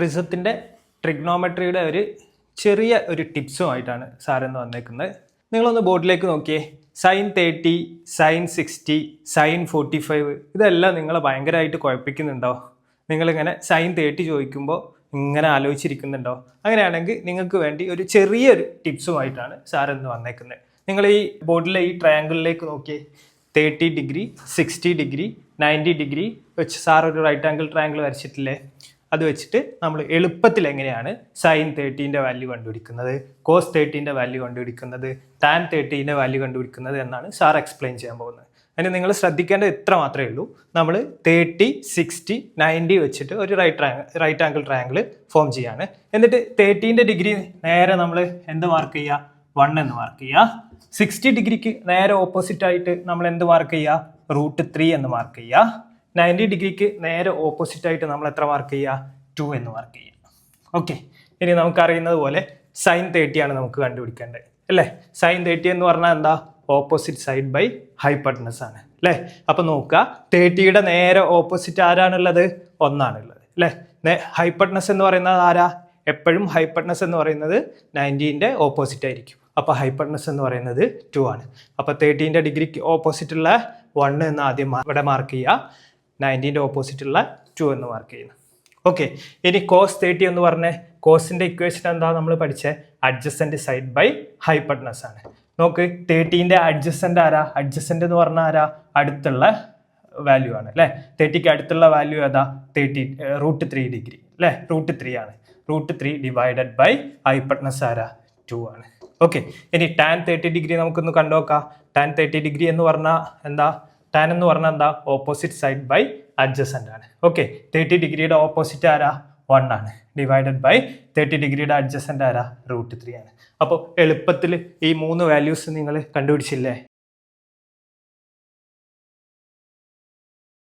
പ്രിസത്തിൻ്റെ ട്രിഗ്നോമെട്രിയുടെ ഒരു ചെറിയ ഒരു ടിപ്സുമായിട്ടാണ് സാറിന്ന് വന്നേക്കുന്നത്. നിങ്ങളൊന്ന് ബോർഡിലേക്ക് നോക്കിയേ. സൈൻ 30, സൈൻ 60, സൈൻ 45 ഇതെല്ലാം നിങ്ങളെ ഭയങ്കരമായിട്ട് കുഴപ്പിക്കുന്നുണ്ടോ? നിങ്ങളിങ്ങനെ സൈൻ 30 ചോദിക്കുമ്പോൾ ഇങ്ങനെ ആലോചിച്ചിരിക്കുന്നുണ്ടോ? അങ്ങനെയാണെങ്കിൽ നിങ്ങൾക്ക് വേണ്ടി ഒരു ചെറിയൊരു ടിപ്സുമായിട്ടാണ് സാറിന്ന് വന്നേക്കുന്നത്. നിങ്ങൾ ഈ ബോർഡിലെ ഈ ട്രയാങ്കിളിലേക്ക് നോക്കിയേ. 30 ഡിഗ്രി, 60 ഡിഗ്രി, 90 ഡിഗ്രി വെച്ച് സാർ ഒരു റൈറ്റ് ആംഗിൾ ട്രയാങ്കിൾ വരച്ചിട്ടില്ലേ? അത് വെച്ചിട്ട് നമ്മൾ എളുപ്പത്തിൽ എങ്ങനെയാണ് സൈൻ 30ൻ്റെ വാല്യൂ കണ്ടുപിടിക്കുന്നത്, കോസ് 30ൻ്റെ വാല്യൂ കണ്ടുപിടിക്കുന്നത്, ടാൻ 30ൻ്റെ വാല്യൂ കണ്ടുപിടിക്കുന്നത് എന്നാണ് സാർ എക്സ്പ്ലെയിൻ ചെയ്യാൻ പോകുന്നത്. അതിന് നിങ്ങൾ ശ്രദ്ധിക്കേണ്ടത് ഇത്ര മാത്രമേ ഉള്ളൂ. നമ്മൾ 30, 60, 90 വെച്ചിട്ട് ഒരു റൈറ്റ് ആംഗിൾ ട്രയാങ്കിൾ ഫോം ചെയ്യാണ്. എന്നിട്ട് 30ൻ്റെ ഡിഗ്രി നേരെ നമ്മൾ എന്ത് മാർക്ക് ചെയ്യുക? 1 എന്ന് മാർക്ക് ചെയ്യുക. 60 ഡിഗ്രിക്ക് നേരെ ഓപ്പോസിറ്റ് ആയിട്ട് നമ്മൾ എന്ത് മാർക്ക് ചെയ്യുക? √3 എന്ന് മാർക്ക് ചെയ്യുക. 90 ഡിഗ്രിക്ക് നേരെ ഓപ്പോസിറ്റ് ആയിട്ട് നമ്മൾ എത്ര മാർക്ക് ചെയ്യുക? 2 എന്ന് മാർക്ക് ചെയ്യുക. ഓക്കെ, ഇനി നമുക്കറിയുന്നത് പോലെ സൈൻ 30 ആണ് നമുക്ക് കണ്ടുപിടിക്കേണ്ടത് അല്ലേ? സൈൻ 30 എന്ന് പറഞ്ഞാൽ എന്താ? ഓപ്പോസിറ്റ് സൈഡ് ബൈ ഹൈപ്പർട്ട്നസ് ആണ് അല്ലേ? അപ്പം നോക്കുക, 30യുടെ നേരെ ഓപ്പോസിറ്റ് ആരാണുള്ളത്? 1 ആണുള്ളത് അല്ലേ? ഹൈപ്പർട്ട്നസ് എന്ന് പറയുന്നത് ആരാ? എപ്പോഴും ഹൈപ്പർട്ട്നസ് എന്ന് പറയുന്നത് 90ൻ്റെ ഓപ്പോസിറ്റ് ആയിരിക്കും. അപ്പോൾ ഹൈപ്പർട്ട്നസ് എന്ന് പറയുന്നത് 2 ആണ്. അപ്പോൾ 30ൻ്റെ ഡിഗ്രിക്ക് ഓപ്പോസിറ്റുള്ള 1 എന്ന് ആദ്യം ഇവിടെ മാർക്ക് ചെയ്യുക. 90ൻ്റെ ഓപ്പോസിറ്റുള്ള 2 എന്ന് മാർക്ക് ചെയ്യുന്നു. ഓക്കെ, ഇനി കോസ് 30 എന്ന് പറഞ്ഞേ. കോസിൻ്റെ ഇക്വേഷൻ എന്താ നമ്മൾ പഠിച്ചത്? അഡ്ജസൻറ്റ് സൈഡ് ബൈ ഹൈപ്പർട്ട്നസ് ആണ്. നോക്ക്, 30ൻ്റെ അഡ്ജസൻറ്റ് ആരാ? അഡ്ജസൻറ്റ് എന്ന് പറഞ്ഞാൽ ആരാ? അടുത്തുള്ള വാല്യൂ ആണ് അല്ലേ? 30ക്ക് അടുത്തുള്ള വാല്യൂ ഏതാ? √3 ഡിഗ്രി അല്ലേ? √3 ആണ്. √3 ഡിവൈഡഡ് ബൈ ഹൈപ്പർട്ട്നസ് ആരാ? 2 ആണ്. ഓക്കെ, ഇനി ടാൻ 30 ഡിഗ്രി നമുക്കൊന്ന് കണ്ടുനോക്കാം. ടാൻ 30 ഡിഗ്രി എന്ന് പറഞ്ഞാൽ എന്താ? ടാൻ എന്ന് പറഞ്ഞാൽ എന്താ? ഓപ്പോസിറ്റ് സൈഡ് ബൈ അഡ്ജസൻ്റ് ആണ്. ഓക്കെ, 30 ഡിഗ്രിയുടെ ഓപ്പോസിറ്റ് ആരാ? 1 ആണ്. ഡിവൈഡഡ് ബൈ 30 ഡിഗ്രിയുടെ അഡ്ജസൻ്റ് ആരാ? √3 ആണ്. അപ്പോൾ എളുപ്പത്തിൽ ഈ 3 വാല്യൂസ് നിങ്ങൾ കണ്ടുപിടിച്ചില്ലേ?